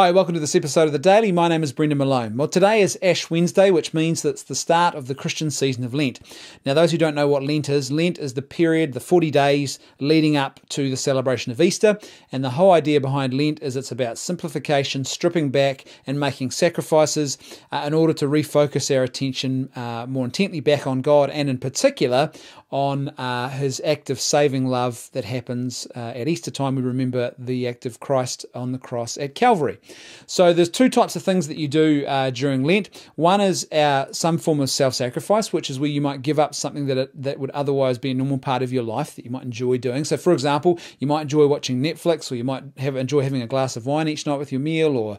Hi, welcome to this episode of The Daily. My name is Brendan Malone. Well, today is Ash Wednesday, which means that it's the start of the Christian season of Lent. Now, those who don't know what Lent is the period, the 40 days leading up to the celebration of Easter. And the whole idea behind Lent is it's about simplification, stripping back and making sacrifices in order to refocus our attention more intently back on God, and in particular on his act of saving love that happens at Easter time. We remember the act of Christ on the cross at Calvary. So there's two types of things that you do during Lent. One is some form of self-sacrifice, which is where you might give up something that would otherwise be a normal part of your life that you might enjoy doing. So for example, you might enjoy watching Netflix, or you might enjoy having a glass of wine each night with your meal, or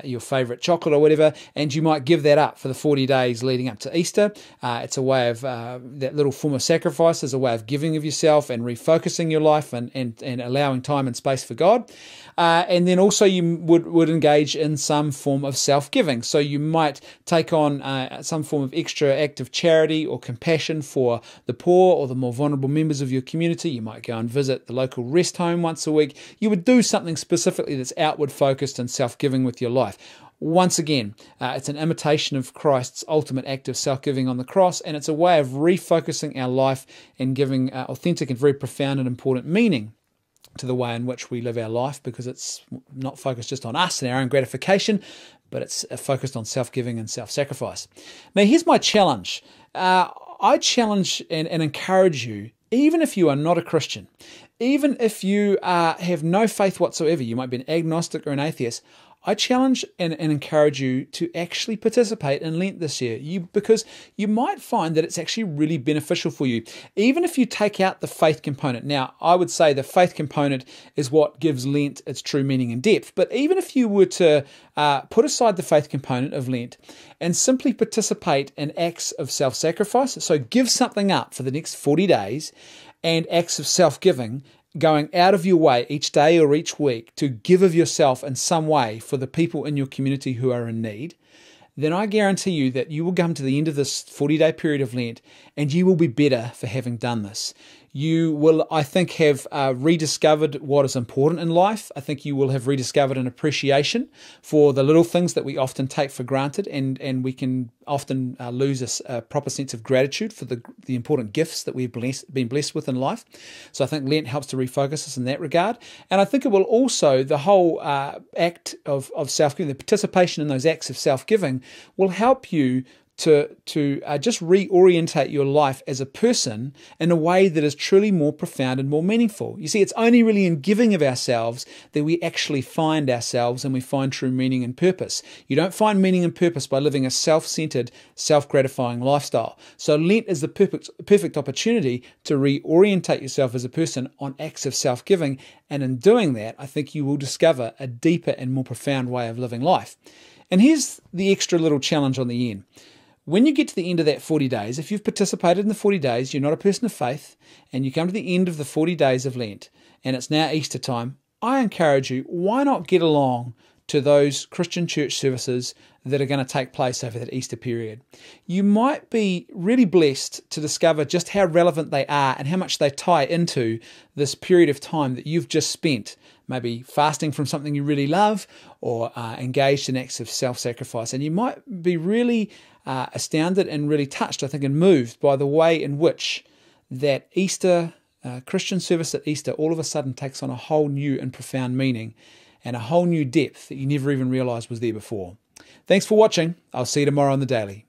your favourite chocolate or whatever, and you might give that up for the 40 days leading up to Easter. It's a way of, that little form of sacrifice is a way of giving of yourself and refocusing your life and allowing time and space for God. And then also you would engage in some form of self-giving. So you might take on some form of extra act of charity or compassion for the poor or the more vulnerable members of your community. You might go and visit the local rest home once a week. You would do something specifically that's outward focused and self-giving with your life. Once again, it's an imitation of Christ's ultimate act of self-giving on the cross, and it's a way of refocusing our life and giving authentic and very profound and important meaning to the way in which we live our life, because it's not focused just on us and our own gratification, but it's focused on self-giving and self-sacrifice. Now, here's my challenge. I challenge and encourage you, even if you are not a Christian, even if you have no faith whatsoever, you might be an agnostic or an atheist, I challenge and encourage you to actually participate in Lent this year, because you might find that it's actually really beneficial for you, even if you take out the faith component. Now, I would say the faith component is what gives Lent its true meaning and depth, but even if you were to put aside the faith component of Lent and simply participate in acts of self-sacrifice, so give something up for the next 40 days, and acts of self-giving, going out of your way each day or each week to give of yourself in some way for the people in your community who are in need, then I guarantee you that you will come to the end of this 40-day period of Lent and you will be better for having done this. You will, I think, have rediscovered what is important in life. I think you will have rediscovered an appreciation for the little things that we often take for granted, and we can often lose a proper sense of gratitude for the important gifts that we've been blessed with in life. So I think Lent helps to refocus us in that regard. And I think it will also, the whole act of self-giving, the participation in those acts of self-giving will help you to just reorientate your life as a person in a way that is truly more profound and more meaningful. You see, it's only really in giving of ourselves that we actually find ourselves and we find true meaning and purpose. You don't find meaning and purpose by living a self-centered, self-gratifying lifestyle. So Lent is the perfect opportunity to reorientate yourself as a person on acts of self-giving, and in doing that, I think you will discover a deeper and more profound way of living life. And here's the extra little challenge on the end. When you get to the end of that 40 days, if you've participated in the 40 days, you're not a person of faith, and you come to the end of the 40 days of Lent, and it's now Easter time, I encourage you, why not get along to those Christian church services that are going to take place over that Easter period? You might be really blessed to discover just how relevant they are and how much they tie into this period of time that you've just spent, maybe fasting from something you really love, or engaged in acts of self-sacrifice. And you might be really astounded and really touched, I think, and moved by the way in which that Easter, Christian service at Easter, all of a sudden takes on a whole new and profound meaning and a whole new depth that you never even realized was there before. Thanks for watching. I'll see you tomorrow on The Daily.